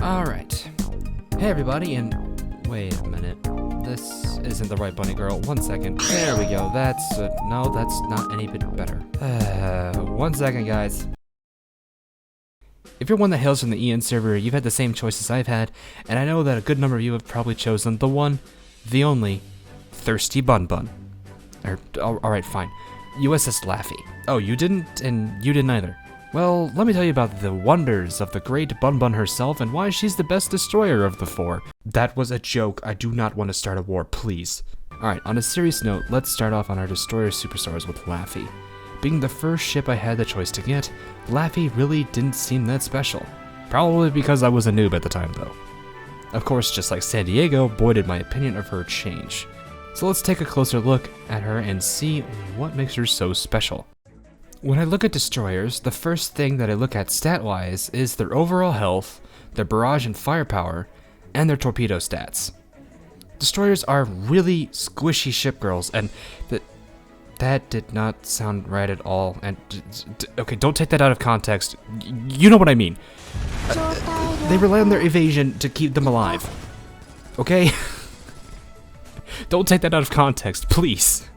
Alright. Hey everybody, and wait a minute. This isn't the right bunny girl. 1 second. There we go. That's, no, that's not any bit better. 1 second, guys. If you're one that hails from the EN server, you've had the same choices I've had, and I know that a good number of you have probably chosen the one, the only, Thirsty Bun Bun. Alright, fine. USS Laffey. Oh, you didn't, and you didn't either. Well, let me tell you about the wonders of the great Bun Bun herself and why she's the best destroyer of the four. That was a joke. I do not want to start a war, please. Alright, on a serious note, let's start off on our destroyer superstars with Laffey. Being the first ship I had the choice to get, Laffey really didn't seem that special. Probably because I was a noob at the time, though. Of course, just like San Diego, boy did my opinion of her change. So let's take a closer look at her and see what makes her so special. When I look at destroyers, the first thing that I look at stat-wise is their overall health, their barrage and firepower, and their torpedo stats. Destroyers are really squishy ship girls, and that did not sound right at all. And okay, don't take that out of context. You know what I mean. They rely on their evasion to keep them alive. Okay? Don't take that out of context, please.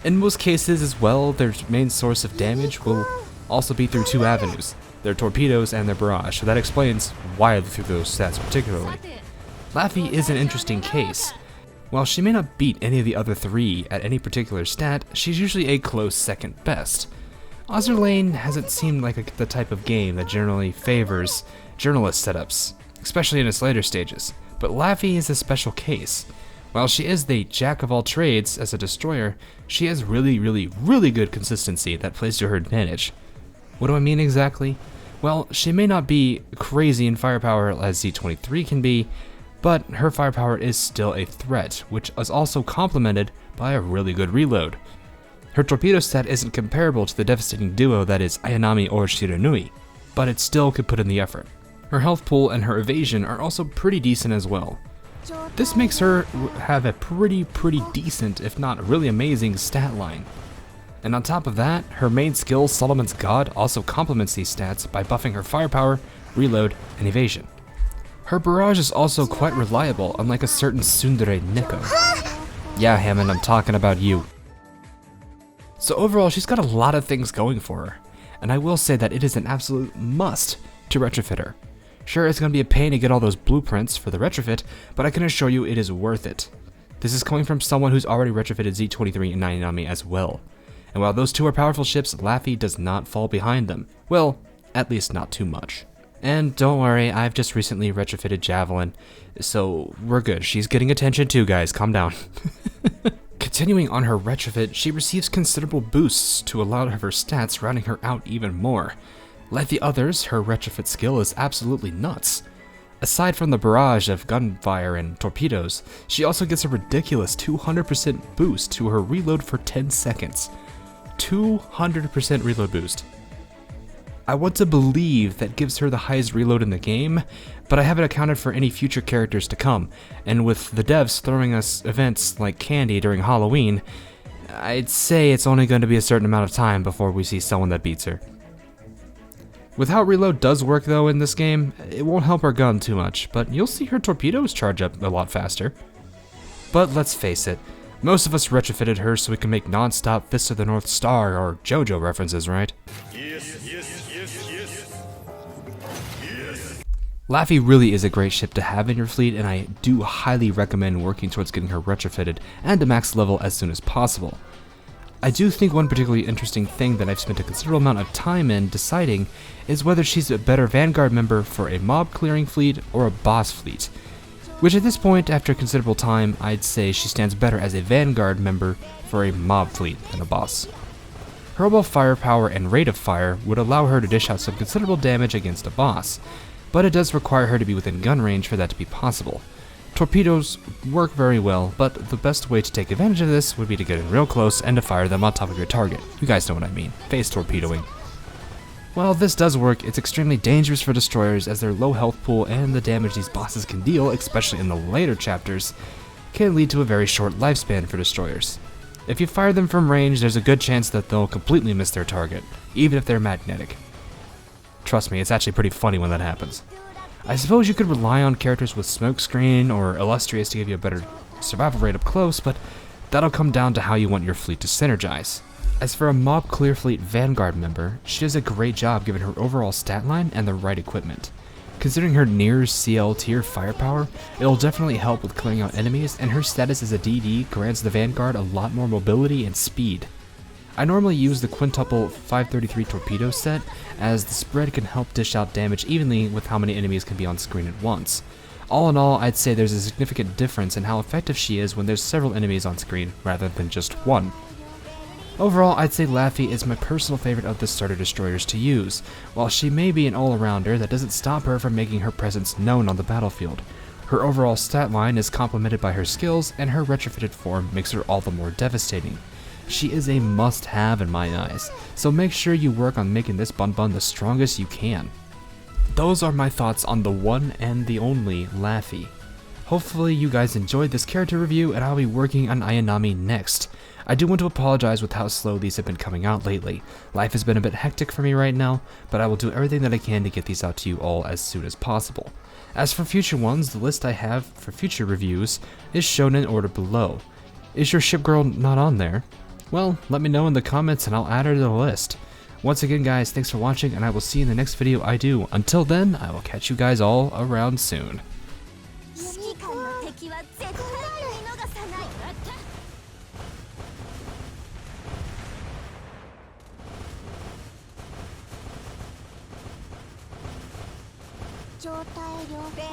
In most cases as well, their main source of damage will also be through two avenues, their torpedoes and their barrage, so that explains why through those stats particularly. Laffey is an interesting case. While she may not beat any of the other three at any particular stat, she's usually a close second best. Ozerlane hasn't seemed like the type of game that generally favors journalist setups, especially in its later stages, but Laffey is a special case. While she is the jack of all trades as a destroyer, she has really good consistency that plays to her advantage. What do I mean exactly? Well, she may not be crazy in firepower as Z-23 can be, but her firepower is still a threat, which is also complemented by a really good reload. Her torpedo stat isn't comparable to the devastating duo that is Ayanami or Shiranui, but it still could put in the effort. Her health pool and her evasion are also pretty decent as well. This makes her have a pretty decent, if not really amazing, stat line. And on top of that, her main skill, Solomon's God, also complements these stats by buffing her firepower, reload, and evasion. Her barrage is also quite reliable, unlike a certain Tsundere Neko. Yeah, Hammond, I'm talking about you. So overall, she's got a lot of things going for her, and I will say that it is an absolute must to retrofit her. Sure, it's going to be a pain to get all those blueprints for the retrofit, but I can assure you it is worth it. This is coming from someone who's already retrofitted Z-23 and Ayanami as well. And while those two are powerful ships, Laffey does not fall behind them. Well, at least not too much. And don't worry, I've just recently retrofitted Javelin, so we're good. She's getting attention too, guys. Calm down. Continuing on her retrofit, she receives considerable boosts to a lot of her stats, rounding her out even more. Like the others, her retrofit skill is absolutely nuts. Aside from the barrage of gunfire and torpedoes, she also gets a ridiculous 200% boost to her reload for 10 seconds. 200% reload boost. I want to believe that gives her the highest reload in the game, but I haven't accounted for any future characters to come, and with the devs throwing us events like candy during Halloween, I'd say it's only going to be a certain amount of time before we see someone that beats her. With how reload does work though in this game, it won't help her gun too much, but you'll see her torpedoes charge up a lot faster. But let's face it, most of us retrofitted her so we can make non-stop Fist of the North Star or JoJo references, right? Yes. Laffey really is a great ship to have in your fleet, and I do highly recommend working towards getting her retrofitted and to max level as soon as possible. I do think one particularly interesting thing that I've spent a considerable amount of time in deciding is whether she's a better Vanguard member for a mob clearing fleet or a boss fleet. Which at this point, after considerable time, I'd say she stands better as a Vanguard member for a mob fleet than a boss. Her overall firepower and rate of fire would allow her to dish out some considerable damage against a boss, but it does require her to be within gun range for that to be possible. Torpedoes work very well, but the best way to take advantage of this would be to get in real close and to fire them on top of your target. You guys know what I mean. Phase torpedoing. While this does work, it's extremely dangerous for destroyers as their low health pool and the damage these bosses can deal, especially in the later chapters, can lead to a very short lifespan for destroyers. If you fire them from range, there's a good chance that they'll completely miss their target, even if they're magnetic. Trust me, it's actually pretty funny when that happens. I suppose you could rely on characters with Smokescreen or Illustrious to give you a better survival rate up close, but that'll come down to how you want your fleet to synergize. As for a Mob Clear Fleet Vanguard member, she does a great job given her overall stat line and the right equipment. Considering her near CL tier firepower, it'll definitely help with clearing out enemies, and her status as a DD grants the Vanguard a lot more mobility and speed. I normally use the quintuple 533 torpedo set, as the spread can help dish out damage evenly with how many enemies can be on screen at once. All in all, I'd say there's a significant difference in how effective she is when there's several enemies on screen rather than just one. Overall, I'd say Laffey is my personal favorite of the starter destroyers to use. While she may be an all-arounder, that doesn't stop her from making her presence known on the battlefield. Her overall stat line is complemented by her skills, and her retrofitted form makes her all the more devastating. She is a must-have in my eyes, so make sure you work on making this Bun Bun the strongest you can. Those are my thoughts on the one and the only Laffey. Hopefully you guys enjoyed this character review, and I'll be working on Ayanami next. I do want to apologize with how slow these have been coming out lately. Life has been a bit hectic for me right now, but I will do everything that I can to get these out to you all as soon as possible. As for future ones, the list I have for future reviews is shown in order below. Is your ship girl not on there? Well, let me know in the comments and I'll add her to the list. Once again guys, thanks for watching, and I will see you in the next video I do. Until then, I will catch you guys all around soon. Very